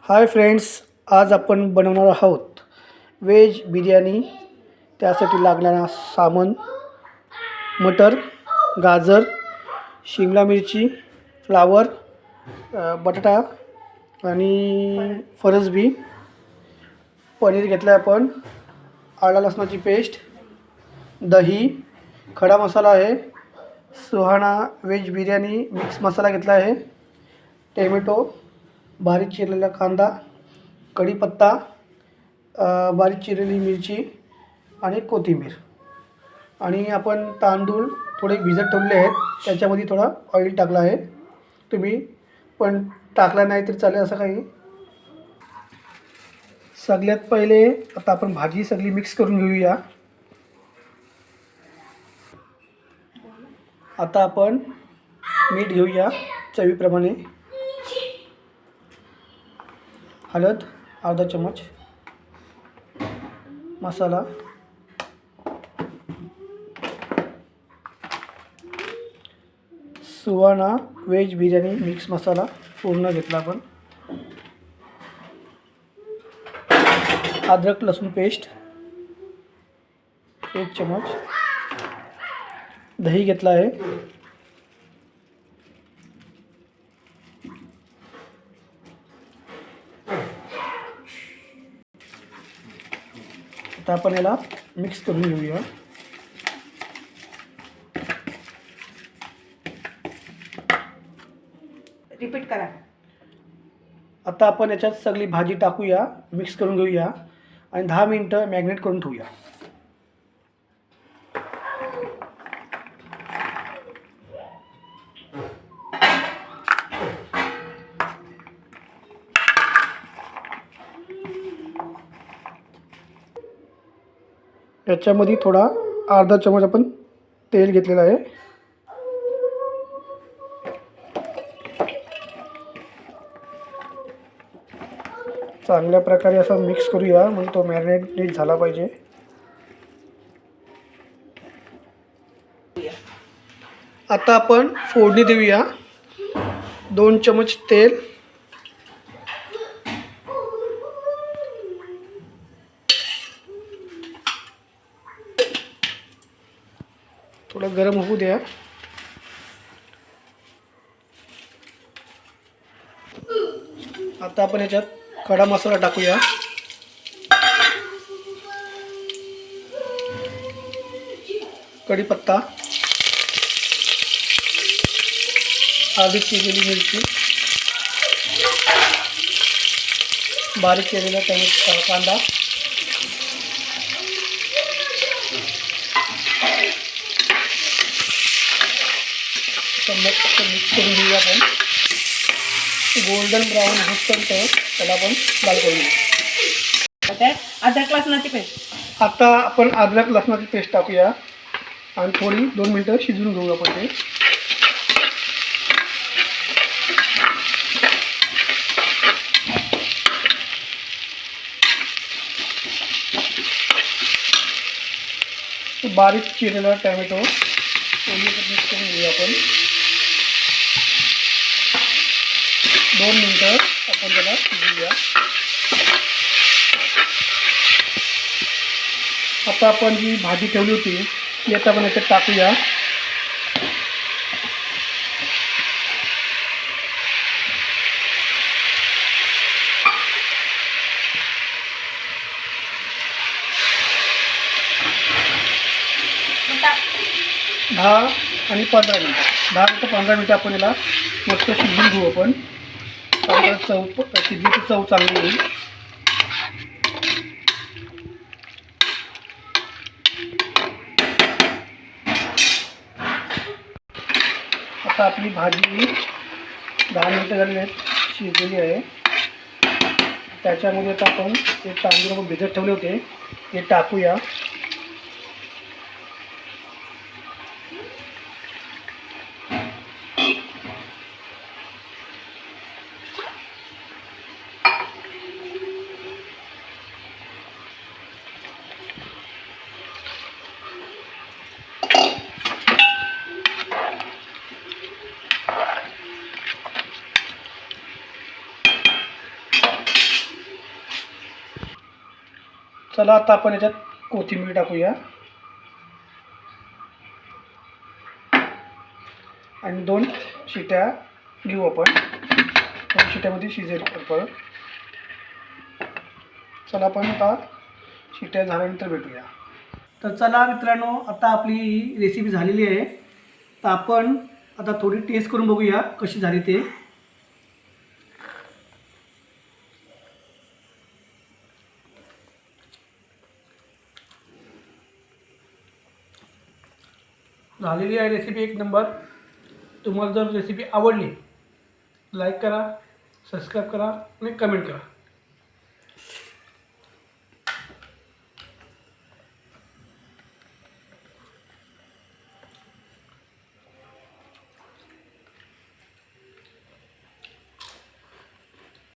Hi friends, आज आपण बनवणार आहोत व्हेज बिर्याणी। त्यासाठी लागणारा सामान मटर, गाजर, शिमला मिरची, फ्लावर, बटाटा आणि फरसबी। पनीर घेतलं आपण, आला लसणाची पेस्ट, दही, खडा मसाला आहे, सुहाना व्हेज बिर्याणी मिक्स मसाला घेतला आहे, टोमॅटो, बारीक चिरलेला कांदा, कढीपत्ता, बारीक चिरलेली मिरची आणि कोथिंबीर। आणि आपण तांदूळ थोडे भिजत ठेवले आहेत, त्याच्यामध्ये थोडा ऑइल टाकला आहे। तुम्ही पण टाकला नाही तर चालेल असं काही। सगळ्यात पहिले आता आपण भाजी सगळी मिक्स करून घेऊया। आता आपण मीठ घेऊया चवीप्रमाणे, हळद अर्धा चमच, मसाला, सुहाना व्हेज बिर्याणी मिक्स मसाला पूर्ण घेतला आपण, अदरक लसूण पेस्ट 1 चमच, दही घेतला आहे, आता आपण याला मिक्स करून घेऊया। रिपीट करा। आता आपण याच्यात सगळी भाजी टाकूया, मिक्स करून घेऊया आणि 10 मिनिटं मॅग्नेट करून ठेवूया। याच्यामध्ये थोडा अर्धा चमच आपण तेल घेतलेलं आहे। चांगल्या प्रकारे असं मिक्स करूया, म्हणजे तो मॅरिनेट झाला पाहिजे। आता आपण फोडणी देऊया। 2 चमच तेल, थोडं गरम होऊ द्या। आता आपण याच्यात खडा मसाला टाकूया, कढीपत्ता, आधी चिरलेली मिरची, बारीक केलेला कांदा, मिक्स करून घेऊया आपण। गोल्डन ब्राऊन होईपर्यंत त्याला आपण लाल करूया। अद्रक लसणाची पेस्ट, आता आपण अद्रक लसणाची पेस्ट टाकूया आणि थोडी 2 मिनटं शिजवून घेऊ आपण ते। बारीक चिरलेला टोमॅटो मिक्स करून घेऊया आपण। 2 मिनटं आपण त्याला शिजवूया। आता आपण जी भाजी ठेवली होती ती आता आपण याच्यात टाकूया। दहा आणि 15 मिनटं 10 ते 15 मिनटं आपण याला मस्त शिजवून घेऊ आपण। शिजली की चव चांगली येईल। आता आपली भाजी 10 मिनटं झाली आहेत, शिजलेली आहे। त्याच्यामध्ये आता आपण ते तांदूळ भिजत ठेवले होते ते टाकूया। चला आता आपण याच्यात कोथिंबीर टाकूया आणि 2 शिट्या घेऊ आपण. 2 शिट्यामध्ये शिजेल परत. चला आपण आता शिट्या झाल्यानंतर भेटूया. तर चला मित्रांनो, आता आपली ही रेसिपी झालेली आहे. तर आपण आता थोडी टेस्ट करून बघूया कशी झाली ते. झालेली आहे रेसिपी एक नंबर. तुम्हाला जर रेसिपी आवडली लाईक करा, सबस्क्राईब करा आणि कमेंट करा.